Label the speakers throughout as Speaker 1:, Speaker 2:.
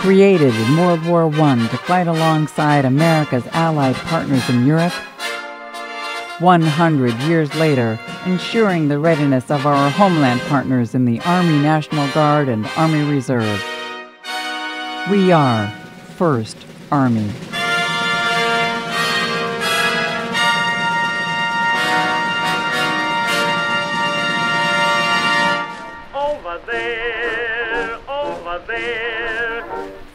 Speaker 1: Created in World War I to fight alongside America's allied partners in Europe, 100 years later, ensuring the readiness of our homeland partners in the Army National Guard and Army Reserve. We are 1st Army.
Speaker 2: Over there.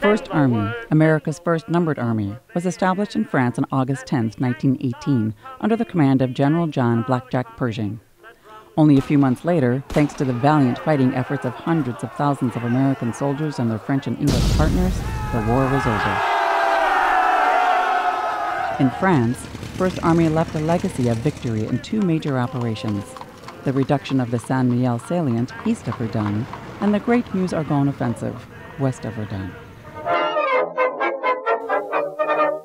Speaker 1: 1st Army, America's first numbered army, was established in France on August 10, 1918, under the command of General John Blackjack Pershing. Only a few months later, thanks to the valiant fighting efforts of hundreds of thousands of American soldiers and their French and English partners, the war was over. In France, 1st Army left a legacy of victory in 2 major operations: the reduction of the Saint-Mihiel salient east of Verdun, and the Great Meuse-Argonne offensive west of Verdun.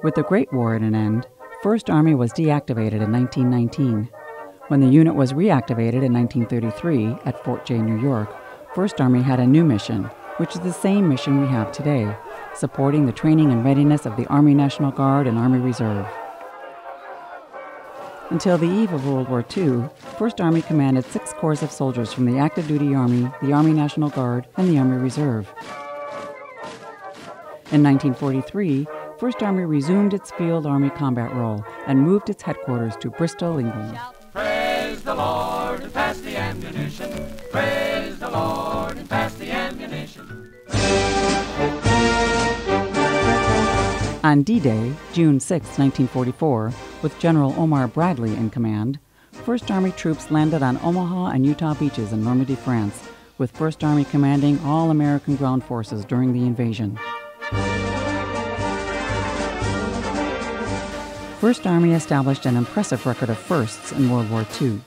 Speaker 1: With the Great War at an end, 1st Army was deactivated in 1919. When the unit was reactivated in 1933 at Fort Jay, New York, 1st Army had a new mission, which is the same mission we have today, supporting the training and readiness of the Army National Guard and Army Reserve. Until the eve of World War II, 1st Army commanded 6 corps of soldiers from the Active Duty Army, the Army National Guard, and the Army Reserve. In 1943, 1st Army resumed its field army combat role and moved its headquarters to Bristol, England.
Speaker 3: Praise the Lord and pass the ammunition. Praise the Lord and pass the ammunition.
Speaker 1: On D-Day, June 6, 1944, with General Omar Bradley in command, 1st Army troops landed on Omaha and Utah beaches in Normandy, France, with 1st Army commanding all American ground forces during the invasion. 1st Army established an impressive record of firsts in World War II.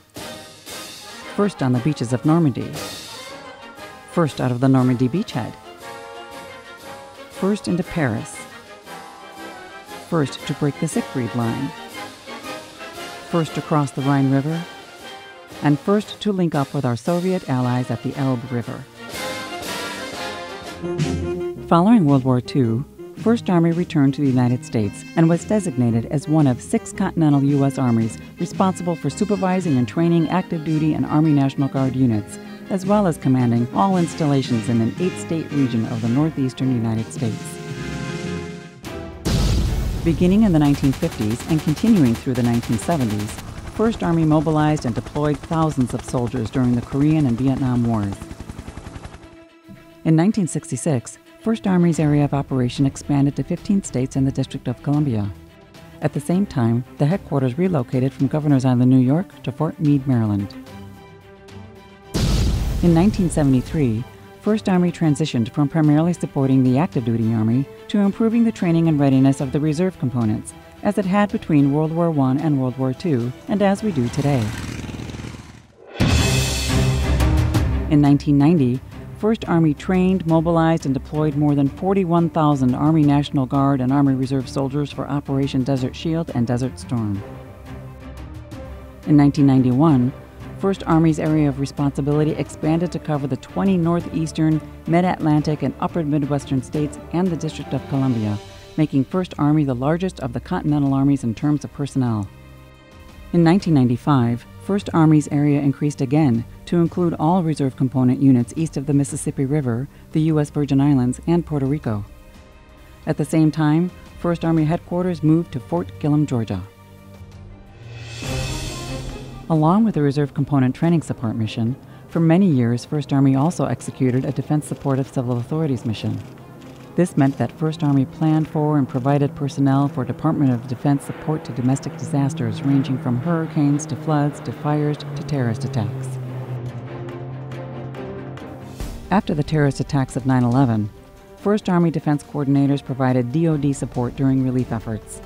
Speaker 1: First on the beaches of Normandy. First out of the Normandy beachhead. First into Paris. First to break the Siegfried Line. First to cross the Rhine River. And first to link up with our Soviet allies at the Elbe River. Following World War II, 1st Army returned to the United States and was designated as one of 6 continental U.S. armies responsible for supervising and training active duty and Army National Guard units, as well as commanding all installations in an 8-state region of the northeastern United States. Beginning in the 1950s and continuing through the 1970s, 1st Army mobilized and deployed thousands of soldiers during the Korean and Vietnam Wars. In 1966, 1st Army's area of operation expanded to 15 states and the District of Columbia. At the same time, the headquarters relocated from Governor's Island, New York to Fort Meade, Maryland. In 1973, 1st Army transitioned from primarily supporting the active duty Army to improving the training and readiness of the reserve components, as it had between World War I and World War II, and as we do today. In 1990, 1st Army trained, mobilized, and deployed more than 41,000 Army National Guard and Army Reserve soldiers for Operation Desert Shield and Desert Storm. In 1991, 1st Army's area of responsibility expanded to cover the 20 northeastern, mid-Atlantic, and upper Midwestern states and the District of Columbia, making 1st Army the largest of the Continental Armies in terms of personnel. In 1995, 1st Army's area increased again to include all reserve component units east of the Mississippi River, the U.S. Virgin Islands, and Puerto Rico. At the same time, 1st Army headquarters moved to Fort Gillem, Georgia. Along with the Reserve Component Training Support mission, for many years 1st Army also executed a Defense Supportive Civil Authorities mission. This meant that 1st Army planned for and provided personnel for Department of Defense support to domestic disasters ranging from hurricanes to floods to fires to terrorist attacks. After the terrorist attacks of 9/11, 1st Army Defense coordinators provided DoD support during relief efforts.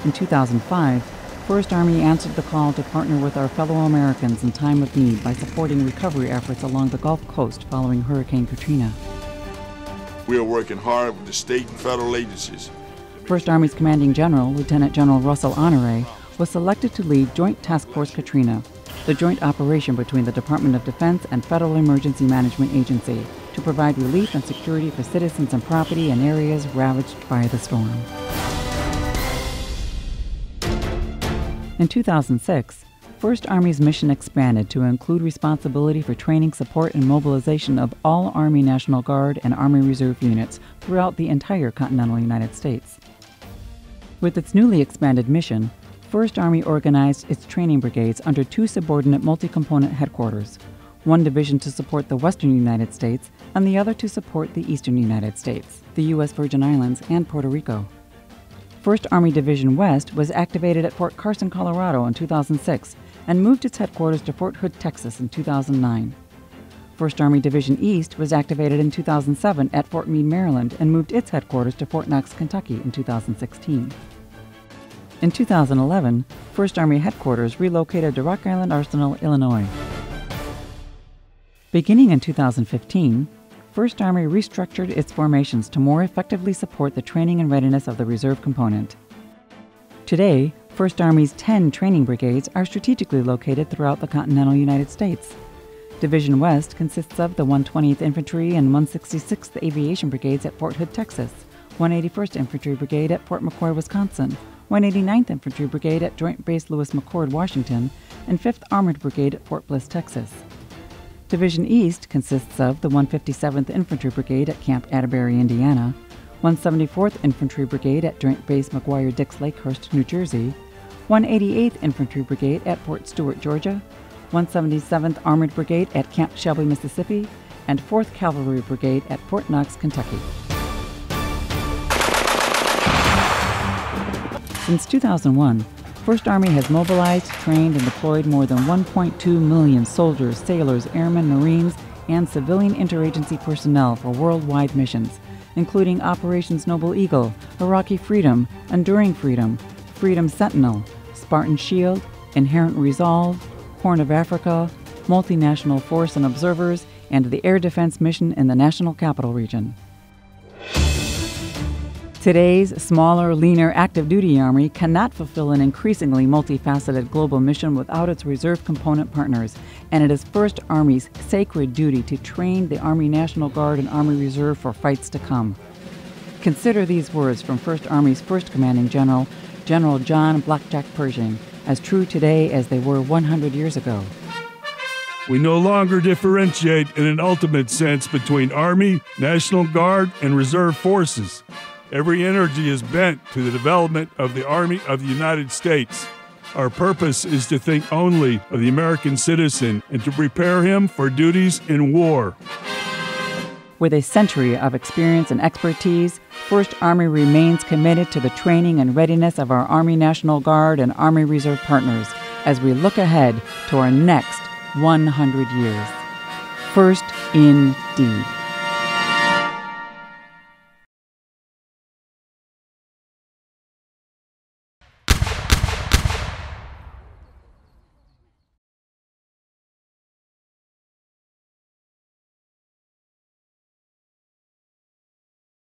Speaker 1: In 2005, 1st Army answered the call to partner with our fellow Americans in time of need by supporting recovery efforts along the Gulf Coast following Hurricane Katrina.
Speaker 4: We are working hard with the state and federal agencies.
Speaker 1: 1st Army's commanding general, Lieutenant General Russell Honore, was selected to lead Joint Task Force Katrina, the joint operation between the Department of Defense and Federal Emergency Management Agency, to provide relief and security for citizens and property in areas ravaged by the storm. In 2006, 1st Army's mission expanded to include responsibility for training, support, and mobilization of all Army National Guard and Army Reserve units throughout the entire continental United States. With its newly expanded mission, 1st Army organized its training brigades under 2 subordinate multi-component headquarters, one division to support the western United States and the other to support the eastern United States, the U.S. Virgin Islands, and Puerto Rico. 1st Army Division West was activated at Fort Carson, Colorado in 2006 and moved its headquarters to Fort Hood, Texas in 2009. 1st Army Division East was activated in 2007 at Fort Meade, Maryland, and moved its headquarters to Fort Knox, Kentucky in 2016. In 2011, 1st Army Headquarters relocated to Rock Island Arsenal, Illinois. Beginning in 2015, 1st Army restructured its formations to more effectively support the training and readiness of the reserve component. Today, 1st Army's 10 training brigades are strategically located throughout the continental United States. Division West consists of the 120th Infantry and 166th Aviation Brigades at Fort Hood, Texas, 181st Infantry Brigade at Fort McCoy, Wisconsin, 189th Infantry Brigade at Joint Base Lewis McChord, Washington, and 5th Armored Brigade at Fort Bliss, Texas. Division East consists of the 157th Infantry Brigade at Camp Atterbury, Indiana, 174th Infantry Brigade at Joint Base McGuire-Dix Lakehurst, New Jersey, 188th Infantry Brigade at Fort Stewart, Georgia, 177th Armored Brigade at Camp Shelby, Mississippi, and 4th Cavalry Brigade at Fort Knox, Kentucky. Since 2001, 1st Army has mobilized, trained, and deployed more than 1.2 million soldiers, sailors, airmen, Marines, and civilian interagency personnel for worldwide missions, including Operations Noble Eagle, Iraqi Freedom, Enduring Freedom, Freedom Sentinel, Spartan Shield, Inherent Resolve, Horn of Africa, Multinational Force and Observers, and the Air Defense Mission in the National Capital Region. Today's smaller, leaner active duty Army cannot fulfill an increasingly multifaceted global mission without its reserve component partners, and it is 1st Army's sacred duty to train the Army National Guard and Army Reserve for fights to come. Consider these words from 1st Army's 1st Commanding General, General John Blackjack Pershing, as true today as they were 100 years ago.
Speaker 5: We no longer differentiate in an ultimate sense between Army, National Guard, and Reserve forces. Every energy is bent to the development of the Army of the United States. Our purpose is to think only of the American citizen and to prepare him for duties in war.
Speaker 1: With a century of experience and expertise, 1st Army remains committed to the training and readiness of our Army National Guard and Army Reserve partners as we look ahead to our next 100 years. First indeed.